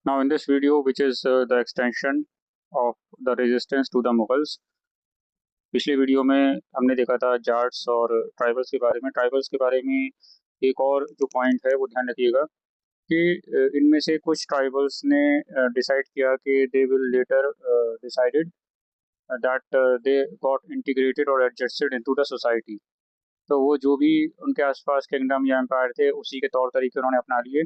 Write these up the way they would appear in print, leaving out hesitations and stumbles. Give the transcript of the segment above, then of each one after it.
Now, in this video, which is the extension of the resistance to the Mughals, पिछले video में हमने देखा था जाट्स और ट्राइबल्स के बारे में। ट्राइबल्स के बारे में एक और जो पॉइंट है वो ध्यान रखिएगा कि इनमें से कुछ ट्राइबल्स ने डिसाइड किया कि they will later decided that they got integrated और एडजस्टेड इनटू द सोसाइटी। तो वो जो भी उनके आसपास किंगडम या एम्पायर थे उसी के तौर तरीके उन्होंने अपना लिए।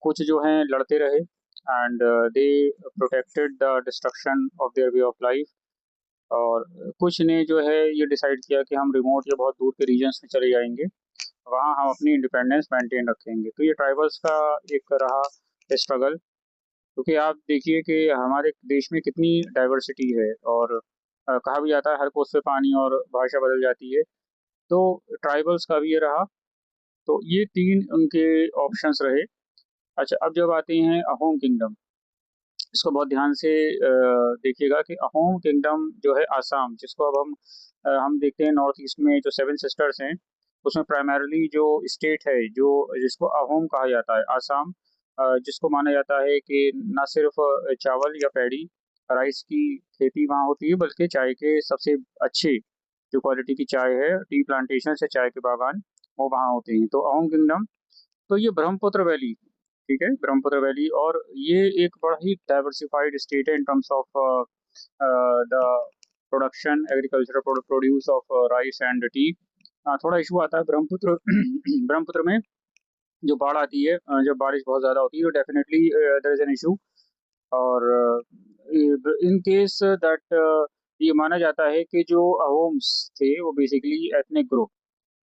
कुछ जो हैं लड़ते रहे and they protected the destruction of their way of life, और कुछ ने जो है ये डिसाइड किया कि हम रिमोट या बहुत दूर के रीजन्स में चले जाएंगे, वहाँ हम अपनी इंडिपेंडेंस मेंटेन रखेंगे। तो ये ट्राइबल्स का एक रहा स्ट्रगल, क्योंकि आप देखिए कि हमारे देश में कितनी डाइवर्सिटी है, और कहा भी जाता है हर कोस पे पानी और भाषा बदल जाती है। तो ट्राइबल्स का भी ये रहा। तो ये तीन उनके ऑप्शंस रहे। अच्छा, अब जब आते हैं अहोम किंगडम, इसको बहुत ध्यान से देखिएगा कि अहोम किंगडम जो है आसाम, जिसको अब हम देखते हैं नॉर्थ ईस्ट में जो सेवन सिस्टर्स हैं, उसमें प्राइमरली जो स्टेट है जो जिसको अहोम कहा जाता है, आसाम, जिसको माना जाता है कि न सिर्फ चावल या पैडी राइस की खेती वहाँ होती है, बल्कि चाय के सबसे अच्छे जो क्वालिटी की चाय है, टी प्लांटेशन से चाय के बागान, वो वहाँ होते हैं। तो अहोम किंगडम, तो ये ब्रह्मपुत्र वैली, ठीक है, ब्रह्मपुत्र वैली, और ये एक बड़ा ही डाइवर्सिफाइड स्टेट है in terms of the production, agriculture produce of rice and T. थोड़ा इशू आता है ब्रह्मपुत्र ब्रह्मपुत्र में जो बाढ़ आती है, जब बारिश बहुत ज़्यादा होती है, तो definitely there is an issue. और इन केस दैट ये माना जाता है कि जो अहोम्स थे वो बेसिकली एथनिक ग्रुप,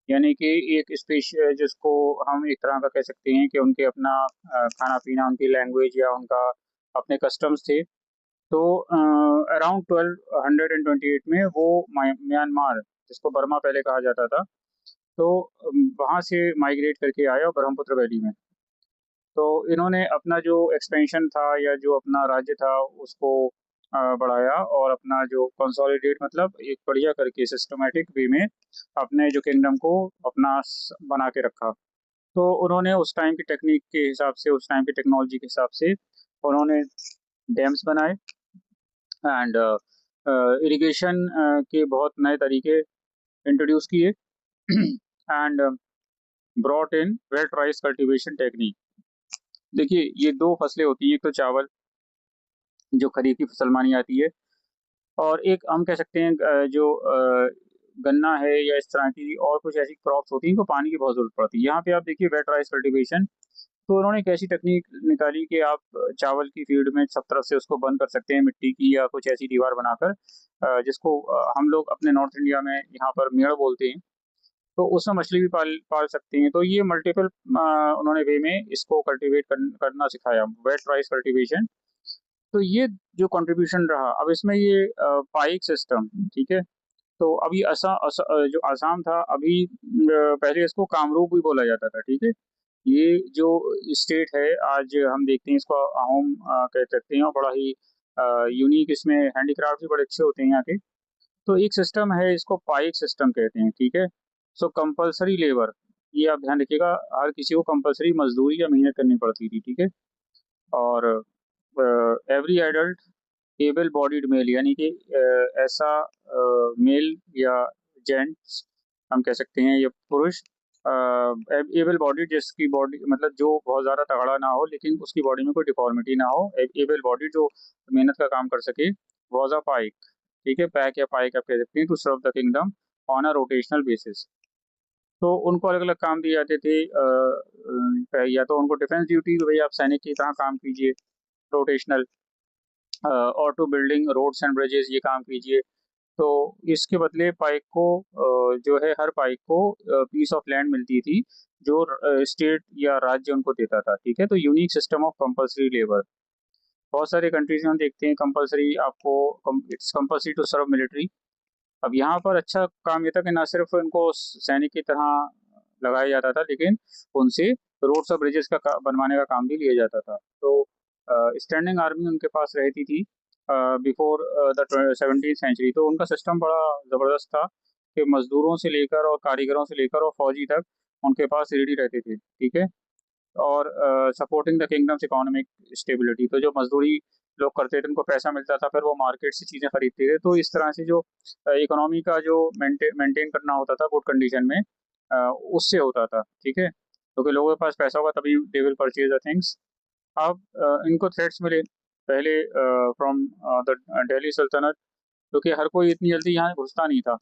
यानी कि एक स्पेश जिसको हम एक तरह का कह सकते हैं कि उनके अपना खाना पीना, उनकी लैंग्वेज या उनका अपने कस्टम्स थे। तो अराउंड 1228 में वो म्यांमार, जिसको बर्मा पहले कहा जाता था, तो वहाँ से माइग्रेट करके आए और ब्रह्मपुत्र वैली में। तो इन्होंने अपना जो एक्सपेंशन था या जो अपना राज्य था उसको बढ़ाया, और अपना जो कंसोलिडेट मतलब एक बढ़िया करके सिस्टमेटिक वे में अपने जो किंगडम को अपना बना के रखा। तो उन्होंने उस टाइम की टेक्निक के हिसाब से, उस टाइम की टेक्नोलॉजी के हिसाब से उन्होंने डैम्स बनाए एंड इरिगेशन के बहुत नए तरीके इंट्रोड्यूस किए and brought in wet rice cultivation technique. देखिए, ये दो फसलें होती हैं, एक तो चावल जो खरीफ की फसल मानी जाती है, और एक हम कह सकते हैं जो गन्ना है या इस तरह की और कुछ ऐसी क्रॉप्स होती हैं इनको पानी की बहुत ज़रूरत पड़ती है। यहाँ पे आप देखिए वेट राइस कल्टीवेशन, तो उन्होंने एक ऐसी टेक्निक निकाली कि आप चावल की फील्ड में सब तरफ से उसको बंद कर सकते हैं मिट्टी की या कुछ ऐसी दीवार बनाकर, जिसको हम लोग अपने नॉर्थ इंडिया में यहाँ पर मेड़ बोलते हैं। तो उसमें मछली भी पाल पाल सकते हैं। तो ये मल्टीपल उन्होंने वे में इसको कल्टीवेट करना सिखाया, वेट राइस कल्टीवेशन। तो ये जो कंट्रीब्यूशन रहा, अब इसमें ये पाइक सिस्टम, ठीक है। तो अभी जो आसाम था अभी, पहले इसको कामरूप भी बोला जाता था, ठीक है। ये जो स्टेट है आज हम देखते हैं इसको अहोम कह सकते हैं, और बड़ा ही यूनिक, इसमें हैंडीक्राफ्ट भी बड़े अच्छे होते हैं यहाँ के। तो एक सिस्टम है, इसको पाइक सिस्टम कहते हैं, ठीक है। सो कंपलसरी लेबर, ये आप ध्यान रखिएगा, हर किसी को कंपलसरी मजदूरी या मेहनत करनी पड़ती थी, ठीक है। और every adult able bodied male, यानी कि ऐसा मेल या जेंट्स हम कह सकते हैं, ये पुरुष एबल बॉडीड, जिसकी बॉडी मतलब जो बहुत ज़्यादा तगड़ा ना हो लेकिन उसकी बॉडी में कोई डिफॉर्मिटी ना हो, एबल बॉडीड जो मेहनत का काम कर सके, वॉज अ पाइक, ठीक है। पैक या पाइक आप कह सकते हैं, to serve the kingdom on a rotational basis. तो उनको अलग अलग काम दिए जाते थे, या तो उनको डिफेंस ड्यूटी, भाई आप सैनिक की तरह काम कीजिए रोटेशनल, और to building roads and bridges, ये काम कीजिए। तो इसके बदले पाइक को जो है हर पाइक को पीस ऑफ लैंड मिलती थी, जो स्टेट या राज्य उनको देता था, ठीक है। तो unique system of compulsory labour, बहुत सारे कंट्रीज में हम देखते हैं कंपलसरी आपको, it's compulsory to serve military. अब यहाँ पर अच्छा काम ये था कि ना सिर्फ इनको सैनिक की तरह लगाया जाता था, लेकिन उनसे रोड्स और ब्रिजेस का बनवाने का काम भी लिया जाता था। तो स्टैंडिंग आर्मी उनके पास रहती थी बिफोर द 17th सेंचुरी। तो उनका सिस्टम बड़ा ज़बरदस्त था कि मजदूरों से लेकर और कारीगरों से लेकर और फौजी तक उनके पास रेडी रहते थे, ठीक है। और supporting the kingdoms economic stability. तो जो मजदूरी लोग करते थे उनको पैसा मिलता था, फिर वो मार्केट से चीज़ें खरीदते थे, तो इस तरह से जो इकोनॉमी का जो मेंटेन करना होता था गुड कंडीशन में, अ, उससे होता था। ठीक है, क्योंकि लोगों के पास पैसा होगा तभी they will purchase the things. अब इनको थ्रेट्स मिले पहले फ्रॉम द दिल्ली सल्तनत, क्योंकि हर कोई इतनी जल्दी यहाँ घुसता नहीं था,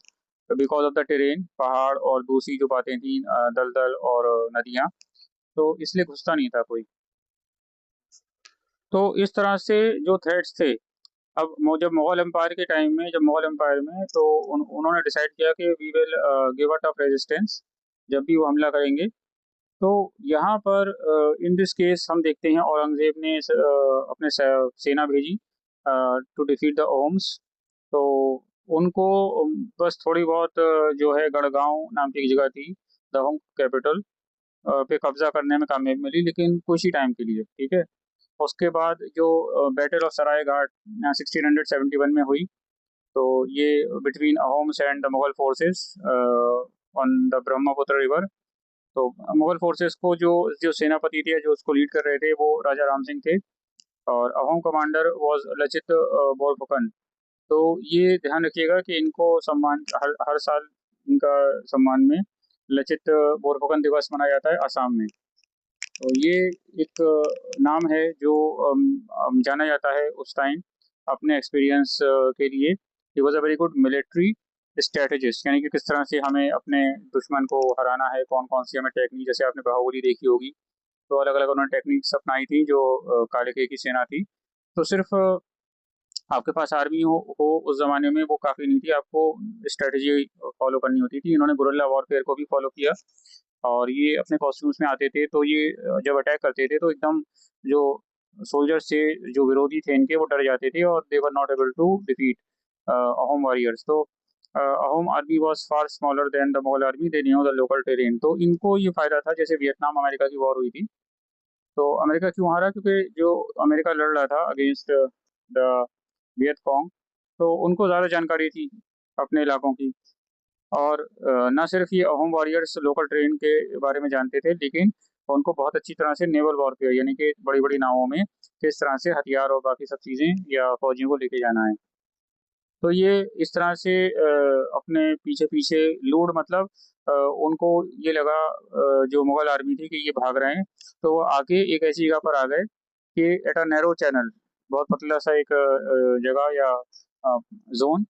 बिकॉज ऑफ द टेरेन, पहाड़ और दूसरी जो बातें थी, दलदल और नदियाँ, तो इसलिए घुसता नहीं था कोई। तो इस तरह से जो थ्रेट्स थे, अब जब मुगल एम्पायर के टाइम में, जब मुगल एम्पायर में, तो उन्होंने डिसाइड किया कि we will give a tough resistance जब भी वो हमला करेंगे। तो यहाँ पर इन दिस केस हम देखते हैं औरंगजेब ने अपने सेना भेजी टू डिफीट द ओम्स। तो उनको बस थोड़ी बहुत जो है गढ़गांव नाम की एक जगह थी, द होम कैपिटल, पे कब्जा करने में कामयाबी मिली, लेकिन कुछ ही टाइम के लिए। ठीक है, उसके बाद जो बैटल ऑफ सराय घाट 1671 में हुई, तो ये between Ahoms and the Mughal forces on the Brahmaputra river. तो मुगल फोर्सेस को जो जो सेनापति थे, जो उसको लीड कर रहे थे, वो राजा राम सिंह थे, और अहोम कमांडर वाज लचित बोरफुकन। तो ये ध्यान रखिएगा कि इनको सम्मान हर हर साल इनका सम्मान में लचित बोरफुकन दिवस मनाया जाता है असम में। तो ये एक नाम है जो जाना जाता है उस टाइम अपने एक्सपीरियंस के लिए। He was a very good military strategist, यानी कि किस तरह से हमें अपने दुश्मन को हराना है, कौन कौन सी हमें टेक्निक, जैसे आपने बाहुबली देखी होगी, तो अलग अलग उन्होंने टेक्निक्स अपनाई थी जो काले के की सेना थी। तो सिर्फ आपके पास आर्मी हो उस जमाने में वो काफ़ी नहीं थी, आपको स्ट्रेटजी फॉलो करनी होती थी। इन्होंने गुरिल्ला वॉरफेयर को भी फॉलो किया, और ये अपने कॉस्ट्यूम्स में आते थे, तो ये जब अटैक करते थे तो एकदम जो सोल्जर्स थे, जो विरोधी थे इनके, वो डर जाते थे, और they were not able to defeat Ahom warriors. तो Ahom army was far smaller than the Mughal army, they knew the local terrain. तो इनको ये फायदा था, जैसे वियतनाम अमेरिका की वॉर हुई थी, तो अमेरिका क्यों हारा, क्योंकि जो अमेरिका लड़ रहा था अगेंस्ट द वियतकोंग, तो उनको ज़्यादा जानकारी थी अपने इलाकों की। और ना सिर्फ ये अहोम वॉरियर्स लोकल ट्रेन के बारे में जानते थे, लेकिन उनको बहुत अच्छी तरह से नेवल वॉरफेयर, यानी कि बड़ी बड़ी नावों में किस तरह से हथियार और बाकी सब चीज़ें या फौजियों को लेके जाना है। तो ये इस तरह से अपने पीछे पीछे लूट, मतलब उनको ये लगा जो मुगल आर्मी थी कि ये भाग रहे हैं, तो वो आके एक ऐसी जगह पर आ गए कि एट अ नैरो चैनल, बहुत पतला सा एक जगह या zone,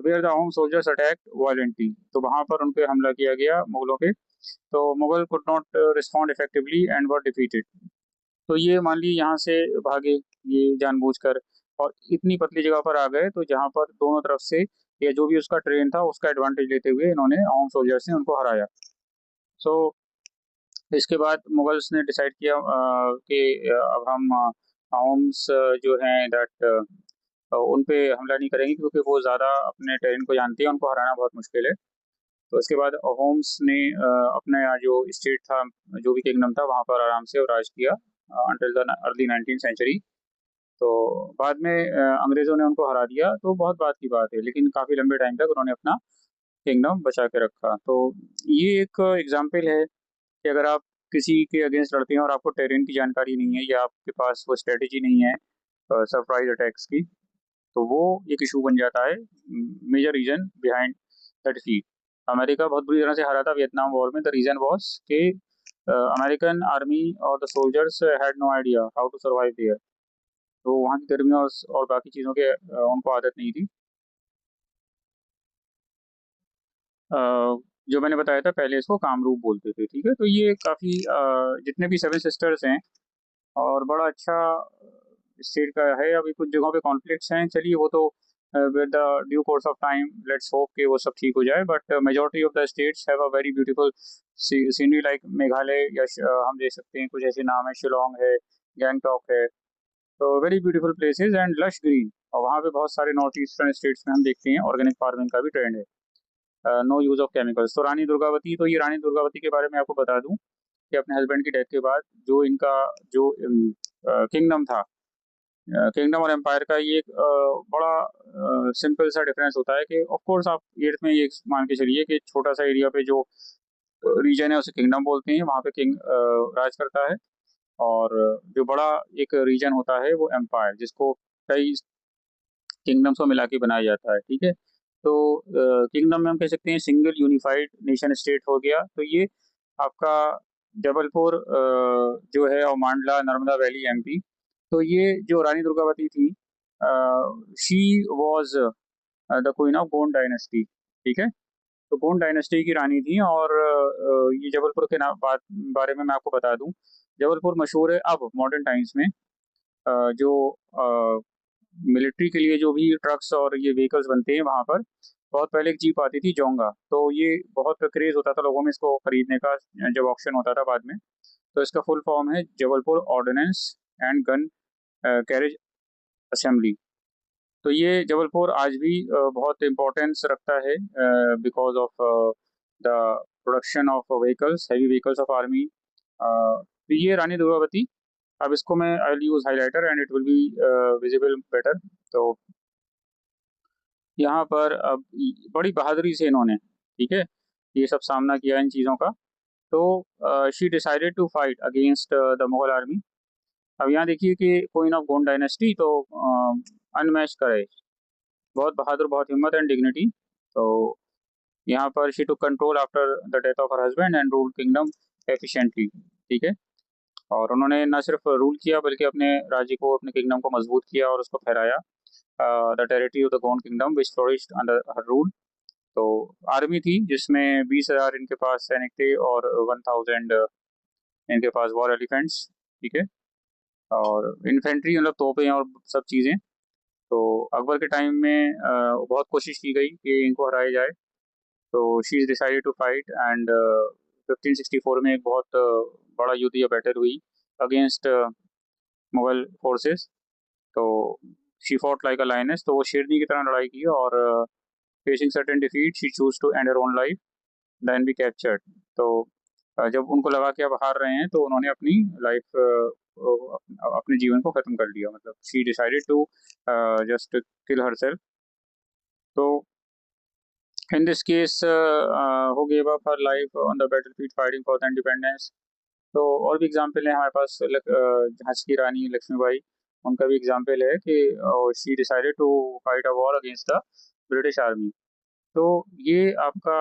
where the home soldiers attack violently. तो वहां पर उन पे हमला किया गया मुगलों के। तो Mughal could not respond effectively and were defeated. तो ये मान ली यहाँ से भागे ये जानबूझकर, और इतनी पतली जगह पर आ गए, तो जहाँ पर दोनों तरफ से या जो भी उसका ट्रेन था उसका एडवांटेज लेते हुए इन्होंने आर्म सोल्जर्स ने उनको हराया। सो इसके बाद मुगल्स ने डिसाइड किया कि अब हम आर्म्स जो हैं दैट उन पे हमला नहीं करेंगे, क्योंकि वो ज़्यादा अपने टेरेन को जानती है, उनको हराना बहुत मुश्किल है। तो इसके बाद होम्स ने अपना जो स्टेट था, जो भी किंगडम था, वहाँ पर आराम से राज किया until the early 19th century. तो बाद में अंग्रेज़ों ने उनको हरा दिया, तो बहुत बात की बात है, लेकिन काफ़ी लंबे टाइम तक उन्होंने अपना किंगडम बचा के रखा। तो ये एक एग्जाम्पल है कि अगर आप किसी के अगेंस्ट लड़ते हैं और आपको टेरेन की जानकारी नहीं है, या आपके पास वो स्ट्रेटेजी नहीं है सरप्राइज अटैक्स की, तो वो एक इशू बन जाता है, major reason behind the defeat. America बहुत बुरी तरह से हारा था वियतनाम वॉर में। द रीजन वाज कि अमेरिकन आर्मी और the soldiers had no idea how to survive there. तो वहाँ की गर्मियों और बाकी चीज़ों के उनको आदत नहीं थी। अ, जो मैंने बताया था पहले, इसको कामरूप बोलते थे। ठीक है, तो ये काफ़ी जितने भी सेवन सिस्टर्स हैं, और बड़ा अच्छा स्टेट का है। अभी कुछ जगहों पे कॉन्फ्लिक्ट्स हैं, चलिए वो तो with the due course of time let's hope कि वो सब ठीक हो जाए, but majority of the states have a very beautiful scenery, like Meghalaya, या हम देख सकते हैं कुछ ऐसे नाम है, शिलोंग है, गैंगटॉक है। तो very beautiful places and lush green. और वहाँ पे बहुत सारे नॉर्थ ईस्टर्न स्टेट्स में हम देखते हैं ऑर्गेनिक फार्मिंग का भी ट्रेंड है, नो यूज ऑफ केमिकल्स। तो रानी दुर्गावती, तो ये रानी दुर्गावती के बारे में आपको बता दूं कि अपने हस्बैंड की डेथ के बाद जो इनका जो किंगडम था, किंगडम और एम्पायर का ये एक बड़ा सिंपल सा डिफरेंस होता है कि ऑफ कोर्स आप एर्थ में ये मान के चलिए कि छोटा सा एरिया पे जो रीजन है उसे किंगडम बोलते हैं, वहाँ पे किंग राज करता है। और जो बड़ा एक रीजन होता है वो एम्पायर, जिसको कई किंगडम्स को मिला के बनाया जाता है, ठीक है। तो किंगडम में हम कह सकते हैं सिंगल यूनिफाइड नेशन स्टेट हो गया। तो ये आपका जबलपुर जो है, और मांडला नर्मदा वैली एमपी। तो ये जो रानी दुर्गावती थी, she was the queen of Gond dynasty, ठीक है। तो गोंड डायनेस्टी की रानी थी। और ये जबलपुर के बारे में मैं आपको बता दूं, जबलपुर मशहूर है अब मॉडर्न टाइम्स में। जो मिलिट्री के लिए जो भी ट्रक्स और ये व्हीकल्स बनते हैं वहाँ पर, बहुत पहले एक जीप आती थी जोंगा। तो ये बहुत क्रेज होता था लोगों में इसको खरीदने का, जब ऑक्शन होता था बाद में। तो इसका फुल फॉर्म है Jabalpur ordnance and gun carriage assembly. तो ये जबलपुर आज भी बहुत इम्पोर्टेंस रखता है because of the production of vehicles, heavy vehicles of army. तो ये रानी दुर्गावती। अब इसको मैं I will use highlighter and it will be visible better. तो यहाँ पर अब बड़ी बहादुरी से इन्होंने, ठीक है, ये सब सामना किया इन चीज़ों का। तो she decided to fight against the Mughal army. अब यहाँ देखिए कि क्वीन ऑफ गोंड डायनेस्टी, तो अनमैच करे, बहुत बहादुर, बहुत हिम्मत एंड डिग्निटी। तो यहाँ पर she to control after the death of her husband and rule kingdom efficiently, ठीक है। और उन्होंने न सिर्फ रूल किया बल्कि अपने राज्य को, अपने किंगडम को मजबूत किया और उसको फहराया। The territory of the Gond kingdom which flourished under her rule. तो आर्मी थी जिसमें 20,000 इनके पास सैनिक थे और 1,000 इनके पास वॉर एलिफेंट्स, ठीक है। और इन्फेंट्री मतलब तोपें और सब चीज़ें। तो अकबर के टाइम में बहुत कोशिश की गई कि इनको हराया जाए। तो she is decided to fight and 1564 में एक बहुत बड़ा युद्ध या बैटल हुई अगेंस्ट मुगल फोर्सेस। तो she fought like a lioness, तो वो शेरनी की तरह लड़ाई की। और facing certain defeat she choose to end her own life then be captured. तो जब उनको लगा कि अब हार रहे हैं, तो उन्होंने अपनी लाइफ, अपने जीवन को खत्म कर लिया। मतलब she decided to just kill herself. तो in this case who gave up her life on the battlefield fighting for the independence। तो और भी एग्जाम्पल है हमारे पास, झांसी की रानी लक्ष्मीबाई, उनका भी एग्जाम्पल है कि she decided to fight a war against the British army. तो ये आपका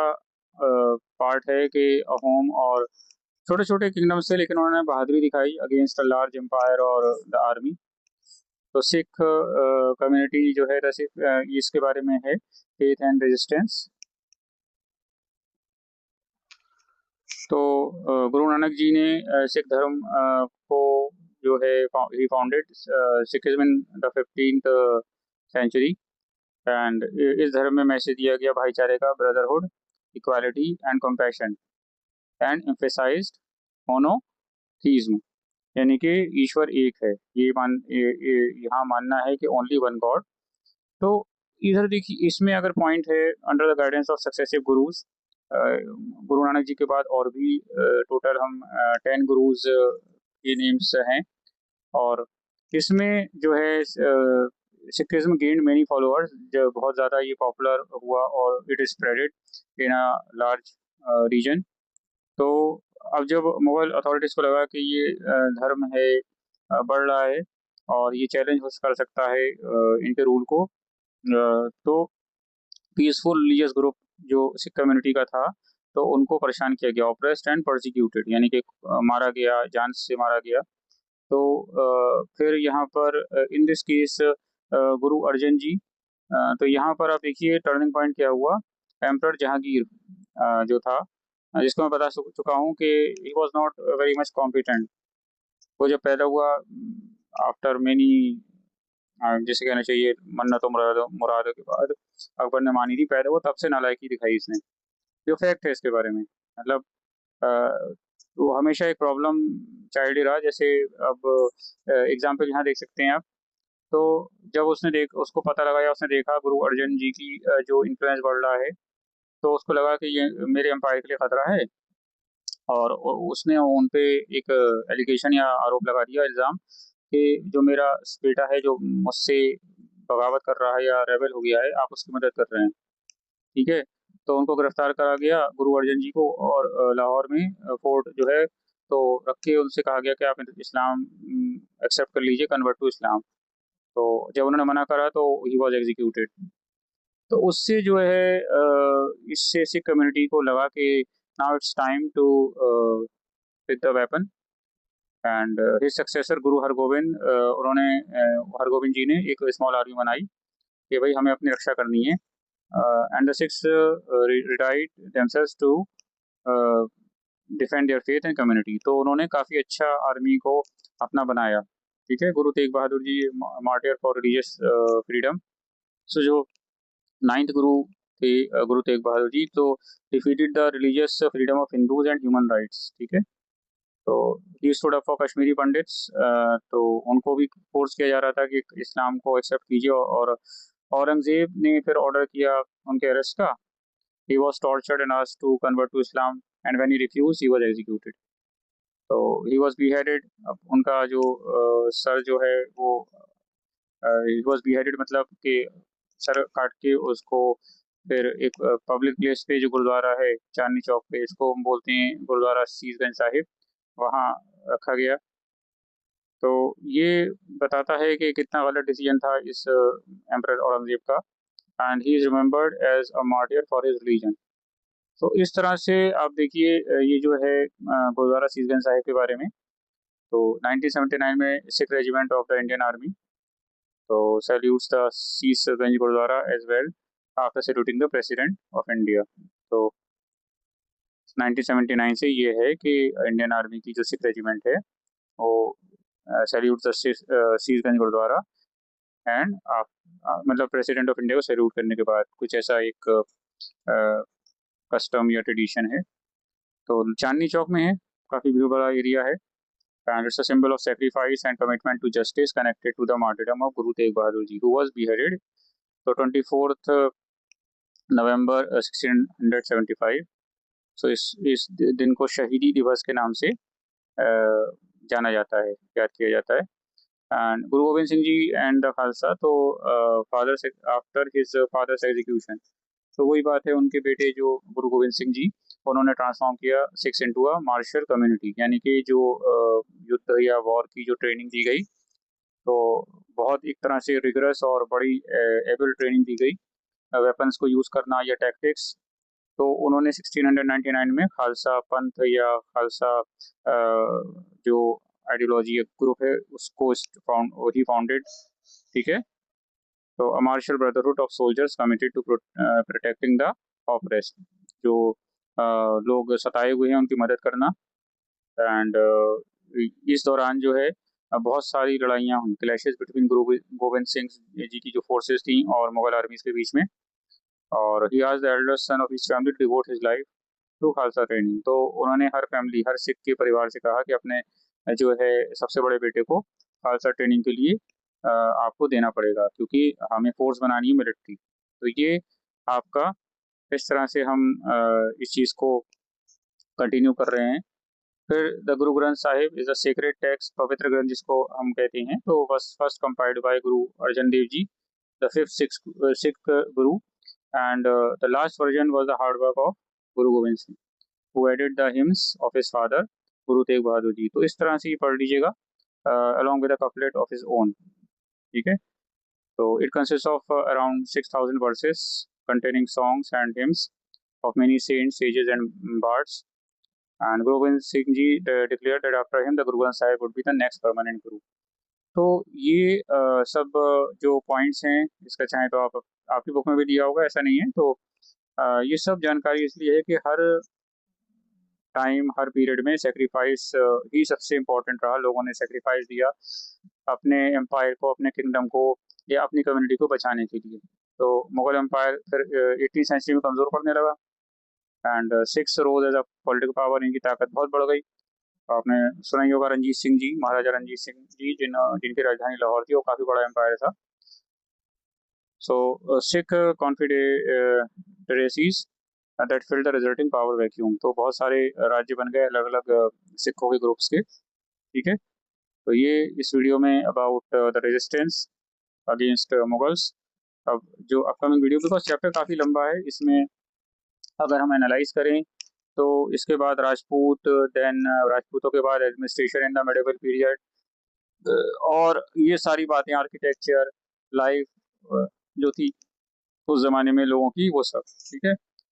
पार्ट है कि अहोम और छोटे छोटे किंगडम से, लेकिन उन्होंने बहादुरी दिखाई अगेंस्ट अ लार्ज एम्पायर और द आर्मी। तो सिख कम्युनिटी जो है, इसके बारे में है फेथ एंड रेजिस्टेंस। तो गुरु नानक जी ने सिख धर्म को जो है, he founded Sikhism in the 15th century. And इस धर्म में मैसेज दिया गया भाईचारे का, brotherhood, equality and compassion, and emphasised monotheism, यानी कि ईश्वर एक है। यहाँ मानना है कि ओनली वन गॉड। तो इधर देखिए, इसमें अगर पॉइंट है under the guidance of successive gurus, Guru Nanak जी के बाद और भी टोटल हम 10 गुरुज के नेम्स हैं। और इसमें जो है सिखिज्म गेन्ड मेनी फॉलोअर्स, जो बहुत ज़्यादा ये पॉपुलर हुआ और it is spreaded in a large region. तो अब जब मुगल अथॉरिटीज़ को लगा कि ये धर्म है बढ़ रहा है और ये चैलेंज कर सकता है इनके रूल को, तो पीसफुल रिलीजियस ग्रुप जो सिख कम्युनिटी का था, तो उनको परेशान किया गया, ऑप्रेस्ड एंड प्रोसिक्यूटेड, यानी कि मारा गया, जान से मारा गया। तो फिर यहाँ पर इन दिस केस गुरु अर्जन जी, तो यहाँ पर आप देखिए टर्निंग पॉइंट क्या हुआ। एम्परर जहांगीर जो था, जिसको मैं बता चुका हूँ कि he was not very much competent. वो जब पैदा हुआ आफ्टर मेनी, जैसे कहना चाहिए, मन्नतों मुरादों के बाद अकबर ने मानी थी, पैदा हुआ तब से नालायकी दिखाई इसने। जो फैक्ट है इसके बारे में, मतलब अ, वो हमेशा एक प्रॉब्लम चाइल्ड ही रहा। जैसे अब एग्जाम्पल यहाँ देख सकते हैं आप। तो जब उसको पता लगा या उसने देखा गुरु अर्जन जी की जो इन्फ्लुएंस बढ़ रहा है, तो उसको लगा कि ये मेरे एम्पायर के लिए खतरा है। और उसने उन पे एक एलिगेशन या आरोप लगा दिया, इल्ज़ाम, कि जो मेरा बेटा है जो मुझसे बगावत कर रहा है या रेबल हो गया है, आप उसकी मदद कर रहे हैं, ठीक है। तो उनको गिरफ्तार करा गया गुरु अर्जन जी को, और लाहौर में फोर्ट जो है तो रख के उनसे कहा गया कि आप इस्लाम एक्सेप्ट कर लीजिए, कन्वर्ट टू इस्लाम। तो जब उन्होंने मना करा तो ही वॉज एग्जीक्यूटेड। तो उससे जो है इससे सिख कम्युनिटी को लगा कि now it's time to pick the weapon. And his successor Guru Hargobind, उन्होंने हरगोविंद जी ने एक स्मॉल आर्मी बनाई कि भाई हमें अपनी रक्षा करनी है। And the Sikhs readied themselves to defend their faith and community. तो उन्होंने काफ़ी अच्छा आर्मी को अपना बनाया। ठीक है, Guru Tegh Bahadur ji martyr for religious freedom. सो जो नाइन्थ गुरु थे गुरु तेग बहादुर जी, तो defeated the religious freedom of Hindus and human rights. ठीक है, तो he stood up for Kashmiri pandits. तो उनको भी फोर्स किया जा रहा था कि इस्लाम को एक्सेप्ट कीजिए, और औरंगजेब ने फिर ऑर्डर किया उनके अरेस्ट का। He was tortured and asked to convert to Islam, and when he refused he was executed. तो ही वॉज बिहेडेड। अब उनका जो सर जो है वो ही वॉज बिहेडेड, मतलब कि सर काट के उसको फिर एक पब्लिक प्लेस पे जो गुरुद्वारा है चांदनी चौक पे, इसको हम बोलते हैं गुरुद्वारा सीसगंज साहिब, वहाँ रखा गया। तो ये बताता है कि कितना गलत डिसीजन था इस एम्परर औरंगजेब का। And he is remembered as a martyr for his religion. तो इस तरह से आप देखिए ये जो है गुरुद्वारा सीसगंज साहिब के बारे में। तो 1979 में Sikh regiment of the Indian army तो salutes the Sisganj Gurudwara as well after saluting the president of India. तो 1979 से ये है कि इंडियन आर्मी की जो सिख रेजिमेंट है वो salute the Sisganj Gurudwara, and मतलब प्रेसिडेंट ऑफ इंडिया को सैल्यूट करने के बाद कुछ ऐसा एक कस्टम या ट्रेडिशन है। तो चांदनी चौक में है, काफ़ी भीड़ बड़ा एरिया है। And it's a symbol of sacrifice and commitment to justice connected to the martyrdom of Guru Tegh Bahadur Ji, who was beheaded तो 24th नवंबर 1675। सो इस दिन को शहीदी दिवस के नाम से जाना जाता है, याद किया जाता है। And Guru Govind Singh ji and the Khalsa, तो father after his father's execution, तो वही बात है, उनके बेटे जो गुरु गोविंद सिंह जी, उन्होंने ट्रांसफॉर्म किया Sikhs into a martial community, यानी कि जो युद्ध या वॉर की जो ट्रेनिंग दी गई, तो बहुत एक तरह से रिगरस और बड़ी एबल ट्रेनिंग दी गई, वेपन्स को यूज़ करना या टैक्टिक्स। तो उन्होंने 1699 में खालसा पंथ या खालसा जो आइडियोलॉजी ग्रुप है उसको ही फाउंडेड। ठीक है, तो a martial brotherhood of soldiers committed to protecting the oppressed, जो लोग सताए हुए हैं उनकी मदद करना। एंड इस दौरान जो है बहुत सारी लड़ाइयाँ हुई, क्लैशेस बिटवीन गुरु गोविंद सिंह जी की जो फोर्सेस थी और मुगल आर्मीज के बीच में। और ही आज the elder son of his family to devote his life to Khalsa training. तो उन्होंने हर फैमिली, हर सिख के परिवार से कहा कि अपने जो है सबसे बड़े बेटे को खालसा ट्रेनिंग के लिए आपको देना पड़ेगा, क्योंकि हमें फोर्स बनानी है मिलिट्री। तो ये आपका इस तरह से हम इस चीज़ को कंटिन्यू कर रहे हैं। फिर the Guru Granth Sahib is a secret text, पवित्र ग्रंथ जिसको हम कहते हैं, तो was first compiled by Guru Arjan Dev Ji, the fifth Sikh Guru, and the last version was the hard work of Guru Gobind Singh, who added the hymns of his father Guru Tegh Bahadur Ji। तो इस तरह से ये पढ़ लीजिएगा along with a couplet of his own। ठीक है, तो it consists of around 6,000 verses containing songs and hymns of many saints, sages and bards। And Guru Gobind Singh Ji declared that after him the Guru Granth Sahib would be the next permanent Guru। तो ये सब जो points हैं, इसका चाहे तो आप आपकी बुक में भी दिया होगा, ऐसा नहीं है। तो ये सब जानकारी इसलिए है कि हर टाइम, हर पीरियड में सेक्रीफाइस ही सबसे इम्पोर्टेंट रहा। लोगों ने सेक्रीफाइस दिया अपने एम्पायर को, अपने किंगडम को या अपनी कम्युनिटी को बचाने के लिए। तो मुगल एम्पायर फिर 18वीं सेंचुरी में कमज़ोर पड़ने लगा, and Sikhs rose as a political power, इनकी ताकत बहुत बढ़ गई। आपने सुना ही होगा रंजीत सिंह जी, महाराजा रंजीत सिंह जी, जिनकी राजधानी लाहौर थी, वो काफ़ी बड़ा एम्पायर था। So Sikh confederacies that fill the resulting power vacuum. तो बहुत सारे राज्य बन गए अलग अलग सिखों के ग्रुप्स के। ठीक है, तो ये इस वीडियो में about the resistance against Mughals. अब जो अपकमिंग वीडियो, बिकॉज चैप्टर काफ़ी लंबा है, इसमें अगर हम एनालाइज करें तो इसके बाद राजपूत, देन राजपूतों के बाद administration in the medieval period, और ये सारी बातें, आर्किटेक्चर, लाइफ जो थी उस ज़माने में लोगों की, वो सब। ठीक है,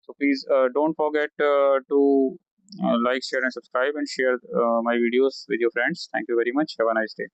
so please don't forget to like, share and subscribe and share my videos with your friends. Thank you very much. Have a nice day.